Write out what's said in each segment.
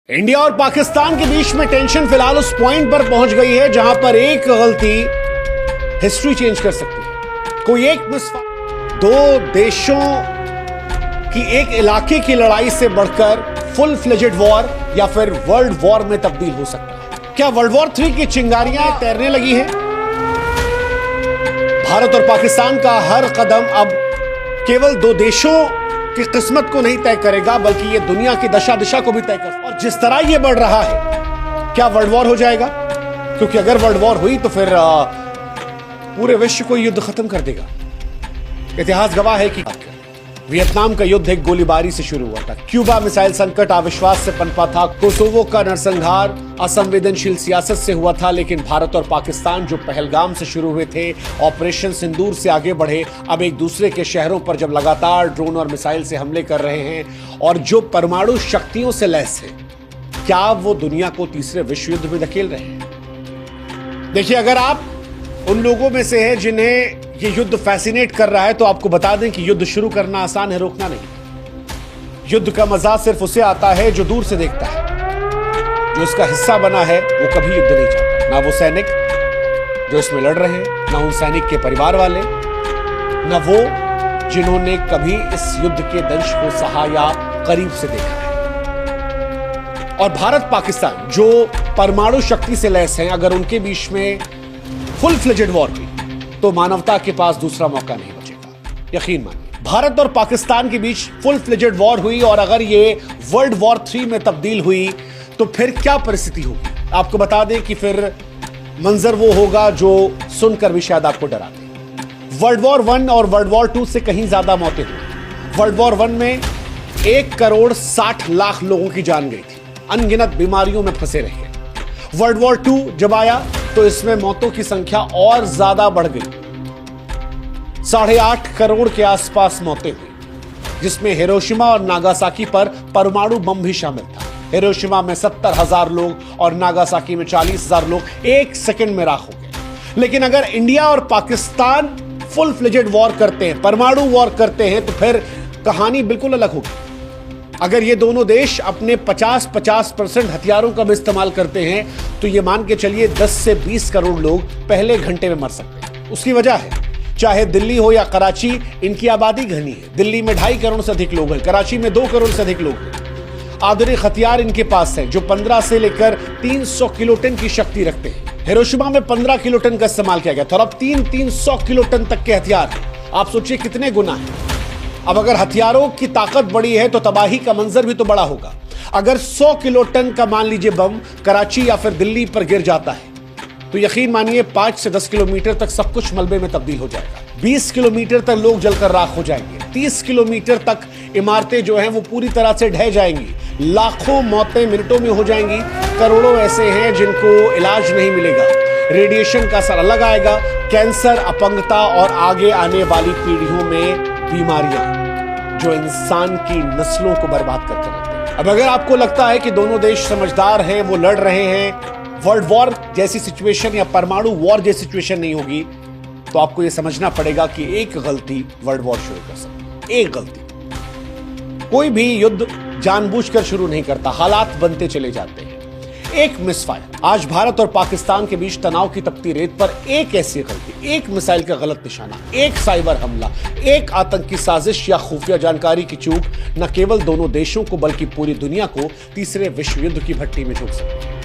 India और पाकिस्तान के बीच में टेंशन फिलहाल उस पॉइंट पर पहुंच गई है जहां पर एक गलती हिस्ट्री चेंज कर सकती है। कोई एक दो देशों की एक इलाके की लड़ाई से बढ़कर फुल फ्लेजेड वॉर या फिर वर्ल्ड वॉर में तब्दील हो सकता है। क्या वर्ल्ड वॉर 3 की चिंगारियां तैरने लगी हैं? भारत और पाकिस्तान का हर कदम अब केवल दो देशों की किस्मत को नहीं तय करेगा बल्कि यह दुनिया की दशा दिशा को भी तय कर। और जिस तरह यह बढ़ रहा है, क्या वर्ल्ड वॉर हो जाएगा? क्योंकि अगर वर्ल्ड वॉर हुई तो फिर पूरे विश्व को युद्ध खत्म कर देगा। इतिहास गवाह है कि वियतनाम का युद्ध एक गोलीबारी से शुरू हुआ था। क्यूबा मिसाइल संकट अविश्वास से पनपा था। कोसोवो का नरसंहार असंवेदनशील सियासत से हुआ था। लेकिन भारत और पाकिस्तान जो पहलगाम से शुरू हुए थे, ऑपरेशन सिंदूर से आगे बढ़े, अब एक दूसरे के शहरों पर जब लगातार ड्रोन और मिसाइल से हमले कर रहे हैं और जो परमाणु शक्तियों से लैस है, क्या वो दुनिया को तीसरे विश्व युद्ध में धकेल रहे हैं? देखिए, अगर आप उन लोगों में से हैं जिन्हें ये युद्ध फैसिनेट कर रहा है तो आपको बता दें कि युद्ध शुरू करना आसान है, रोकना नहीं। युद्ध का मजा सिर्फ उसे आता है जो दूर से देखता है। जो इसका हिस्सा बना है वो कभी युद्ध नहीं चाहता, ना वो सैनिक जो इसमें लड़ रहे हैं, ना उन सैनिक के परिवार वाले, ना वो जिन्होंने कभी इस युद्ध के दंश को सहा या करीब से देखा है। और भारत पाकिस्तान जो परमाणु शक्ति से लैस हैं, अगर उनके बीच में फुल फ्लेजेड वॉर हुई तो मानवता के पास दूसरा मौका नहीं बचेगा। यकीन मानिए, भारत और पाकिस्तान के बीच फुल फ्लेजेड वॉर हुई और अगर ये वर्ल्ड वॉर 3 में तब्दील हुई तो फिर क्या परिस्थिति होगी? आपको बता दें कि फिर मंजर वो होगा जो सुनकर भी शायद आपको डरा दे। वर्ल्ड वॉर 1 और वर्ल्ड वॉर 2 से कहीं ज्यादा मौतें हुई। वर्ल्ड वॉर 1 में 1 करोड़ 60 लाख लोगों की जान गई थी, अनगिनत बीमारियों में फंसे रहे। वर्ल्ड वॉर 2 जब आया तो इसमें मौतों की संख्या और ज्यादा बढ़ गई, 8.5 करोड़ के आसपास मौतें हुई, जिसमें हिरोशिमा और नागासाकी पर परमाणु बम भी शामिल था। हिरोशिमा में 70,000 लोग और नागासाकी में 40,000 लोग एक सेकंड में राख हो गए। लेकिन अगर इंडिया और पाकिस्तान फुल फ्लेजेड वॉर करते हैं, परमाणु वॉर करते हैं, तो फिर कहानी बिल्कुल अलग होगी। अगर ये दोनों देश अपने 50% हथियारों का भी इस्तेमाल करते हैं तो ये मान के चलिए 10 से 20 करोड़ लोग पहले घंटे में मर सकते हैं। उसकी वजह है, चाहे दिल्ली हो या कराची, इनकी आबादी घनी है। दिल्ली में 2.5 करोड़ से अधिक लोग हैं, कराची में 2 करोड़ से अधिक लोग हैं। आधुनिक हथियार इनके पास है जो 15 से लेकर 300 किलोटन की शक्ति रखते हैं। हिरोशिमा में 15 किलोटन का इस्तेमाल किया गया था और अब 300 किलोटन तक के हथियार हैं। आप सोचिए कितने गुना है। अब अगर हथियारों की ताकत बड़ी है तो तबाही का मंजर भी तो बड़ा होगा। अगर 100 किलोटन का मान लीजिए बम कराची या फिर दिल्ली पर गिर जाता है तो यकीन मानिए 5 से 10 किलोमीटर तक सब कुछ मलबे में तब्दील हो जाएगा। 20 किलोमीटर तक लोग जलकर राख हो जाएंगे। 30 किलोमीटर तक इमारतें जो हैं वो पूरी तरह से ढह जाएंगी। लाखों मौतें मिनटों में हो जाएंगी। करोड़ों ऐसे हैं जिनको इलाज नहीं मिलेगा। रेडिएशन का असर अलग आएगा। कैंसर, अपंगता और आगे आने वाली पीढ़ियों में बीमारियां जो इंसान की नस्लों को बर्बाद करते रहते हैं। अब अगर आपको लगता है कि दोनों देश समझदार हैं, वो लड़ रहे हैं, वर्ल्ड वॉर जैसी सिचुएशन या परमाणु वॉर जैसी सिचुएशन नहीं होगी, तो आपको यह समझना पड़ेगा कि एक गलती वर्ल्ड वॉर शुरू कर सकती है। एक गलती। कोई भी युद्ध जानबूझकर शुरू नहीं करता, हालात बनते चले जाते हैं। एक मिसफायर, आज भारत और पाकिस्तान के बीच तनाव की तपती रेत पर एक ऐसी गलती, एक मिसाइल का गलत निशाना, एक साइबर हमला, एक आतंकी साजिश या खुफिया जानकारी की चूक न केवल दोनों देशों को बल्कि पूरी दुनिया को तीसरे विश्व युद्ध की भट्टी में झोंक सकती है।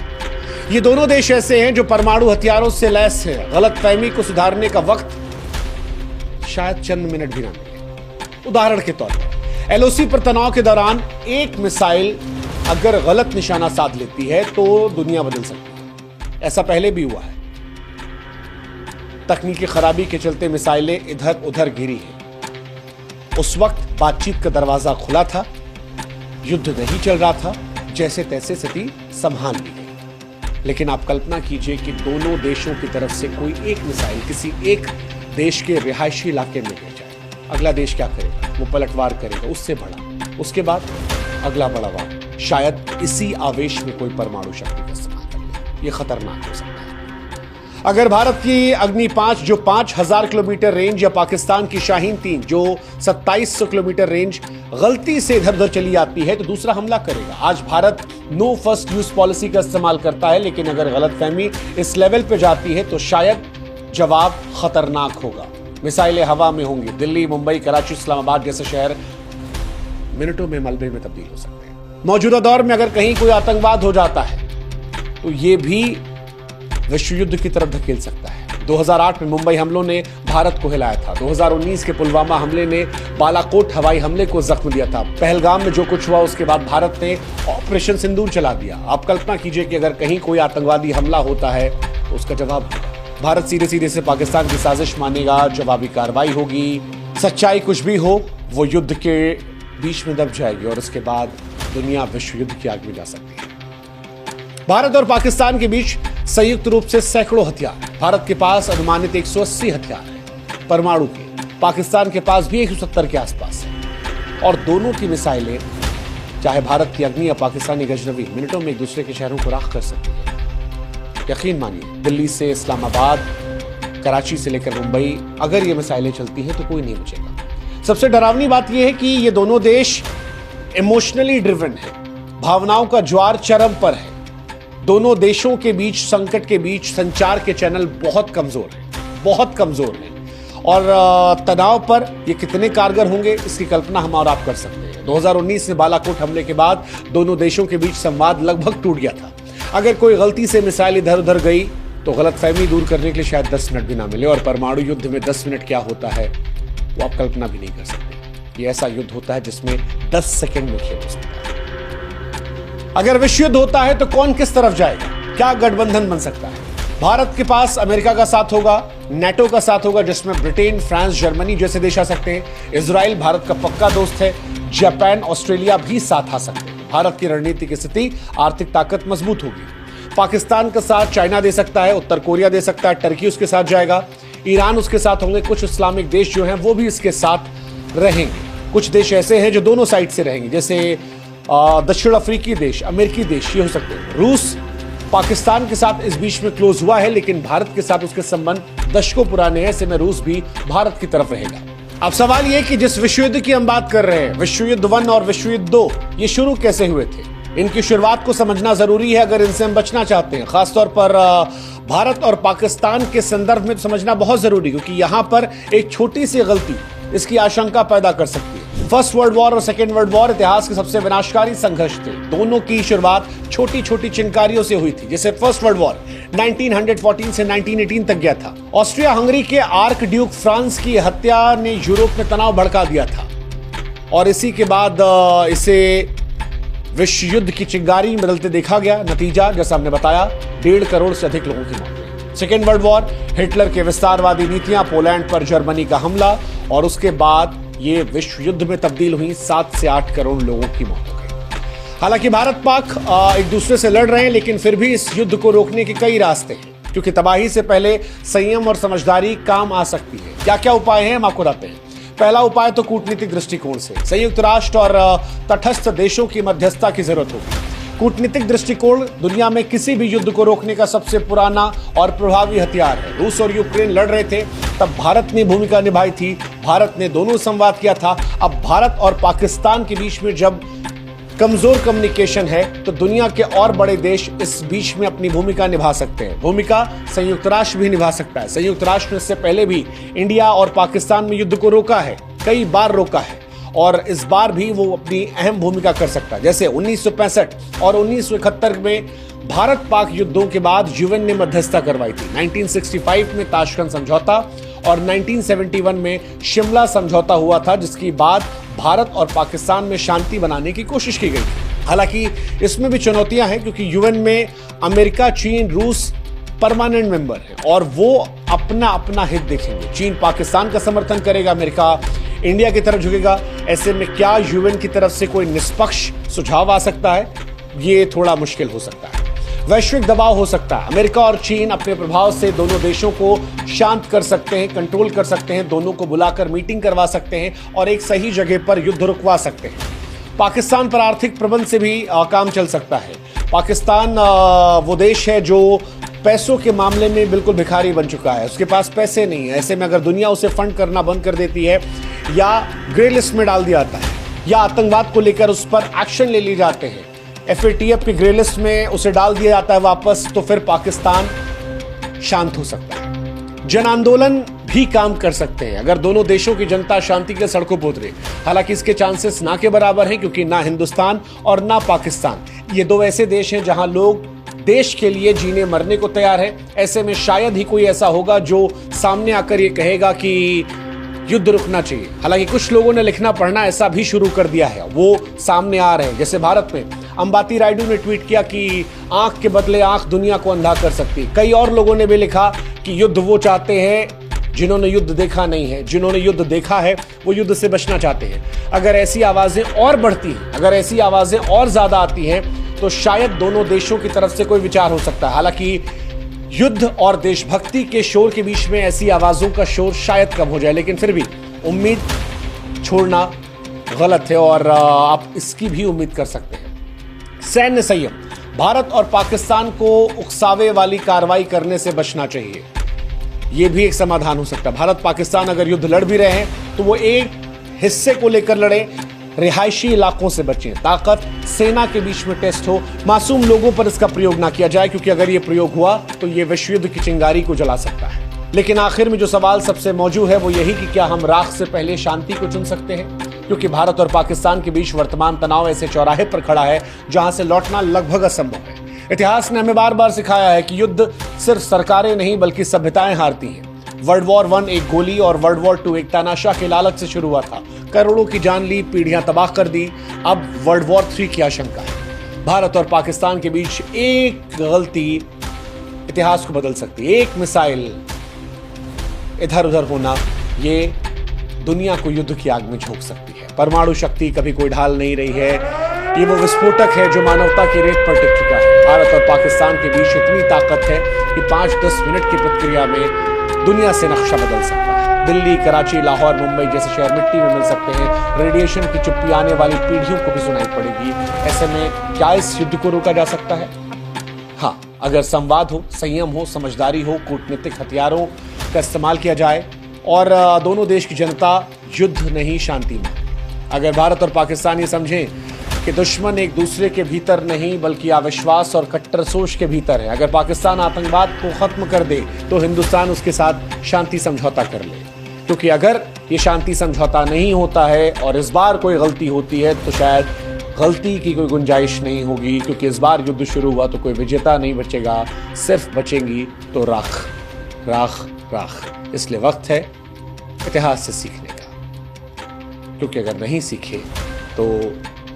ये दोनों देश ऐसे हैं जो परमाणु हथियारों से लैस हैं। गलतफहमी को सुधारने का वक्त शायद चंद मिनट भी ना मिले। उदाहरण के तौर पर LOC पर तनाव के दौरान एक मिसाइल अगर गलत निशाना साध लेती है तो दुनिया बदल सकती है। ऐसा पहले भी हुआ है। तकनीकी खराबी के चलते मिसाइलें इधर उधर गिरी हैं। उस वक्त बातचीत का दरवाजा खुला था, युद्ध नहीं चल रहा था, जैसे तैसे स्थिति संभाल ली गई। लेकिन आप कल्पना कीजिए कि दोनों देशों की तरफ से कोई एक मिसाइल किसी एक देश के रिहायशी इलाके में गिर जाए। अगला देश क्या करेगा? वो पलटवार करेगा, उससे बड़ा, उसके बाद अगला बड़ा वार। शायद इसी आवेश में कोई परमाणु शक्ति का इस्तेमाल कर ले। यह खतरनाक हो सकता है। अगर भारत की अग्नि 5 जो 5000 किलोमीटर रेंज या पाकिस्तान की शाहीन 3 जो 2700 किलोमीटर रेंज गलती से इधर उधर चली आती है तो दूसरा हमला करेगा। आज Bharat no first use policy का इस्तेमाल करता है, लेकिन अगर गलतफहमी इस लेवल पे जाती है तो शायद जवाब खतरनाक होगा। मिसाइलें हवा में होंगी। दिल्ली, मुंबई, कराची, इस्लामाबाद जैसे शहर मिनटों में मलबे में तब्दील हो सकते हैं। मौजूदा दौर में अगर कहीं कोई आतंकवाद हो जाता है तो यह भी विश्व युद्ध की तरफ धकेल सकता है। 2008 में मुंबई हमलों ने भारत को हिलाया था। 2019 के पुलवामा हमले ने बालाकोट हवाई हमले को जख्म दिया था। पहलगाम में जो कुछ हुआ उसके बाद भारत ने ऑपरेशन सिंदूर चला दिया। आप कल्पना कीजिए कि अगर कहीं कोई आतंकवादी हमला होता है तो उसका जवाब होगा। भारत सीधे सीधे से पाकिस्तान की साजिश मानेगा, जवाबी कार्रवाई होगी। सच्चाई कुछ भी हो, वो युद्ध के बीच में दब जाएगी और उसके बाद दुनिया विश्व युद्ध की आग में जा सकती है। भारत और पाकिस्तान के बीच संयुक्त रूप से सैकड़ों हथियार। भारत के पास अनुमानित 180 हथियार हैं परमाणु के। पाकिस्तान के पास भी 170 के आसपास है और दोनों की मिसाइलें, चाहे भारत की अग्नि या पाकिस्तानी गजनवी, मिनटों में एक दूसरे के शहरों को राख कर सकती है। यकीन मानिए, दिल्ली से इस्लामाबाद, कराची से लेकर मुंबई, अगर ये मिसाइलें चलती हैं तो कोई नहीं बचेगा। सबसे डरावनी बात यह है कि ये दोनों देश इमोशनली ड्रिवन है। भावनाओं का ज्वार चरम पर है। दोनों देशों के बीच, संकट के बीच संचार के चैनल बहुत कमजोर हैं और तनाव पर ये कितने कारगर होंगे इसकी कल्पना हम और आप कर सकते हैं। 2019 में बालाकोट हमले के बाद दोनों देशों के बीच संवाद लगभग टूट गया था। अगर कोई गलती से मिसाइल इधर उधर गई तो गलतफहमी दूर करने के लिए शायद 10 मिनट भी ना मिले। और परमाणु युद्ध में 10 मिनट क्या होता है वो आप कल्पना भी नहीं कर सकते। ये ऐसा युद्ध होता है जिसमें 10 सेकंड में खेल हो सकता है। अगर विश्व युद्ध होता है तो कौन किस तरफ जाएगा, क्या गठबंधन बन सकता है? भारत के पास अमेरिका का साथ होगा, नेटो का साथ होगा जिसमें ब्रिटेन, फ्रांस, जर्मनी जैसे देश आ सकते हैं। इजराइल भारत का पक्का दोस्त है। जापान, ऑस्ट्रेलिया भी साथ आ सकते हैं। भारत की रणनीतिक स्थिति, आर्थिक ताकत मजबूत होगी। पाकिस्तान का साथ चाइना दे सकता है, उत्तर कोरिया दे सकता है, टर्की उसके साथ जाएगा, ईरान उसके साथ होंगे। कुछ इस्लामिक देश जो हैं वो भी इसके साथ रहेंगे। कुछ देश ऐसे हैं जो दोनों साइड से रहेंगे, जैसे दक्षिण अफ्रीकी देश, अमेरिकी देश, ये हो सकते हैं। रूस पाकिस्तान के साथ इस बीच में क्लोज हुआ है, लेकिन भारत के साथ उसके संबंध दशकों पुराने हैं। ऐसे में रूस भी भारत की तरफ रहेगा। अब सवाल यह कि जिस विश्व युद्ध की हम बात कर रहे हैं, विश्व युद्ध 1 और विश्व युद्ध 2, ये शुरू कैसे हुए थे? इनकी शुरुआत को समझना जरूरी है अगर इनसे हम बचना चाहते हैं। खासतौर पर भारत और पाकिस्तान के संदर्भ में तो समझना बहुत जरूरी, क्योंकि यहां पर एक छोटी सी गलती इसकी आशंका पैदा कर सकती है। फर्स्ट वर्ल्ड वॉर और सेकेंड वर्ल्ड वॉर इतिहास के सबसे विनाशकारी संघर्ष थे। दोनों की शुरुआत छोटी छोटी चिंकारियों से हुई थी। जैसे फर्स्ट वर्ल्ड वॉर 1914 से 1918 तक गया था। ऑस्ट्रिया हंगरी के आर्क ड्यूक फ्रांस की हत्या ने यूरोप में तनाव भड़का दिया था और इसी के बाद इसे विश्व युद्ध की चिंगारी बदलते देखा गया। नतीजा जैसा हमने बताया, 1.5 करोड़ से अधिक लोगों की मौत हुई। सेकेंड वर्ल्ड वॉर, हिटलर के विस्तारवादी नीतियां, पोलैंड पर जर्मनी का हमला और उसके बाद ये विश्व युद्ध में तब्दील हुई। 7 से 8 करोड़ लोगों की मौत हो गई। हालांकि भारत पाक एक दूसरे से लड़ रहे हैं, लेकिन फिर भी इस युद्ध को रोकने के कई रास्ते हैं, क्योंकि तबाही से पहले संयम और समझदारी काम आ सकती है। क्या क्या उपाय हैं हम आपको बताते हैं। पहला उपाय तो कूटनीतिक दृष्टिकोण से संयुक्त राष्ट्र और तटस्थ देशों की मध्यस्थता की जरूरत होगी। कूटनीतिक दृष्टिकोण दुनिया में किसी भी युद्ध को रोकने का सबसे पुराना और प्रभावी हथियार है। रूस और यूक्रेन लड़ रहे थे, तब भारत ने भूमिका निभाई थी। भारत ने दोनों संवाद किया था। अब भारत और पाकिस्तान के बीच में जब कमजोर कम्युनिकेशन है तो दुनिया के और बड़े देश इस बीच में अपनी भूमिका निभा सकते हैं। भूमिका संयुक्त राष्ट्र भी निभा सकता है। संयुक्त राष्ट्र ने इससे पहले भी इंडिया और पाकिस्तान में युद्ध को रोका है, कई बार रोका है और इस बार भी वो अपनी अहम भूमिका कर सकता है। जैसे 1965 और 1971 में भारत पाक युद्धों के बाद यूएन ने मध्यस्थता करवाई थी। 1965 में ताशकंद समझौता और 1971 में शिमला समझौता हुआ था, जिसके बाद भारत और पाकिस्तान में शांति बनाने की कोशिश की गई थी। हालांकि इसमें भी चुनौतियां हैं, क्योंकि यूएन में अमेरिका, चीन, रूस परमानेंट मेंबर है और वो अपना अपना हित देखेंगे। चीन पाकिस्तान का समर्थन करेगा, अमेरिका इंडिया की तरफ झुकेगा। ऐसे में क्या यूएन की तरफ से कोई निष्पक्ष सुझाव आ सकता है? ये थोड़ा मुश्किल हो सकता है। वैश्विक दबाव हो सकता है। अमेरिका और चीन अपने प्रभाव से दोनों देशों को शांत कर सकते हैं, कंट्रोल कर सकते हैं, दोनों को बुलाकर मीटिंग करवा सकते हैं और एक सही जगह पर युद्ध रुकवा सकते हैं। पाकिस्तान पर आर्थिक प्रबंध से भी काम चल सकता है। पाकिस्तान वो देश है जो पैसों के मामले में बिल्कुल भिखारी बन चुका है, उसके पास पैसे नहीं है। ऐसे में अगर दुनिया उसे फंड करना बंद कर देती है या ग्रे लिस्ट में डाल दिया जाता है या आतंकवाद को लेकर उस पर एक्शन ले लिए जाते हैं, FATF की ग्रे लिस्ट में उसे डाल दिया जाता है वापस, तो फिर पाकिस्तान शांत हो सकता है। जन आंदोलन भी काम कर सकते हैं अगर दोनों देशों की जनता शांति के सड़कों पर उतरे। हालांकि इसके चांसेस ना के बराबर हैं, क्योंकि ना हिंदुस्तान और ना पाकिस्तान, ये दो ऐसे देश हैं जहां लोग देश के लिए जीने मरने को तैयार है। ऐसे में शायद ही कोई ऐसा होगा जो सामने आकर ये कहेगा कि युद्ध रुकना चाहिए। हालांकि कुछ लोगों ने लिखना पढ़ना ऐसा भी शुरू कर दिया है, वो सामने आ रहे हैं। जैसे भारत में अंबाती रायडू ने ट्वीट किया कि आंख के बदले आंख दुनिया को अंधा कर सकती। कई और लोगों ने भी लिखा कि युद्ध वो चाहते हैं जिन्होंने युद्ध देखा नहीं है, जिन्होंने युद्ध देखा है वो युद्ध से बचना चाहते हैं। अगर ऐसी आवाजें और बढ़ती हैं, अगर ऐसी आवाजें और ज्यादा आती हैं, तो शायद दोनों देशों की तरफ से कोई विचार हो सकता है। हालांकि युद्ध और देशभक्ति के शोर के बीच में ऐसी आवाजों का शोर शायद कम हो जाए, लेकिन फिर भी उम्मीद छोड़ना गलत है और आप इसकी भी उम्मीद कर सकते हैं। सैन्य संयम, भारत और पाकिस्तान को उकसावे वाली कार्रवाई करने से बचना चाहिए, यह भी एक समाधान हो सकता है। भारत पाकिस्तान अगर युद्ध लड़ भी रहे हैं तो वो एक हिस्से को लेकर लड़े, रिहायशी इलाकों से बचें, ताकत सेना के बीच में टेस्ट हो, मासूम लोगों पर इसका प्रयोग ना किया जाए, क्योंकि अगर ये प्रयोग हुआ तो ये विश्व युद्ध की चिंगारी को जला सकता है। लेकिन आखिर में जो सवाल सबसे मौजूद है वो यही कि क्या हम राख से पहले शांति को चुन सकते हैं, क्योंकि भारत और पाकिस्तान के बीच वर्तमान तनाव ऐसे चौराहे पर खड़ा है जहां से लौटना लगभग असंभव है। इतिहास ने हमें बार बार सिखाया है कि युद्ध सिर्फ सरकारें नहीं बल्कि सभ्यताएं हारती हैं। वर्ल्ड वॉर 1 एक गोली और वर्ल्ड वॉर 2 एक तानाशाह के लालच से शुरू हुआ था, करोड़ों की जान ली, पीढ़ियां तबाह कर दी। अब वर्ल्ड वॉर 3 की आशंका है। भारत और पाकिस्तान के बीच एक गलती इतिहास को बदल सकती है। एक मिसाइल इधर उधर होना ये दुनिया को युद्ध की आग में झोंक सकती है। परमाणु शक्ति कभी कोई ढाल नहीं रही है, ये वो विस्फोटक है जो मानवता की रेत पर टिक चुका है। भारत और पाकिस्तान के बीच इतनी ताकत है कि 5-10 मिनट की प्रतिक्रिया में दुनिया से नक्शा बदल सकता है। दिल्ली, कराची, लाहौर, मुंबई जैसे शहर मिट्टी में मिल सकते हैं। रेडिएशन की चुप्पी आने वाली पीढ़ियों को भी सुनाई पड़ेगी। ऐसे में क्या इस युद्ध को रोका जा सकता है? हाँ, अगर संवाद हो, संयम हो, समझदारी हो, कूटनीतिक हथियारों का इस्तेमाल किया जाए और दोनों देश की जनता युद्ध नहीं शांति में। अगर भारत और पाकिस्तान ये समझें कि दुश्मन एक दूसरे के भीतर नहीं बल्कि अविश्वास और कट्टर सोच के भीतर है, अगर पाकिस्तान आतंकवाद को खत्म कर दे तो हिंदुस्तान उसके साथ शांति समझौता कर ले, क्योंकि अगर ये शांति समझौता नहीं होता है और इस बार कोई गलती होती है तो शायद गलती की कोई गुंजाइश नहीं होगी, क्योंकि इस बार युद्ध शुरू हुआ तो कोई विजेता नहीं बचेगा, सिर्फ बचेंगी तो राख राख राख। इसलिए वक्त है इतिहास से सीखने का, क्योंकि अगर नहीं सीखे तो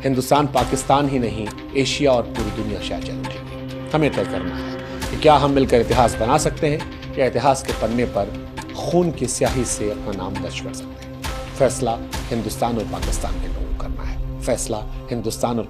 हिंदुस्तान पाकिस्तान ही नहीं एशिया और पूरी दुनिया शायद जल उठेगी। हमें तय करना है कि क्या हम मिलकर इतिहास बना सकते हैं या इतिहास के पन्ने पर खून की स्याही से अपना नाम दर्ज कर सकते हैं। फैसला हिंदुस्तान और पाकिस्तान के लोगों को करना है। फैसला हिंदुस्तान और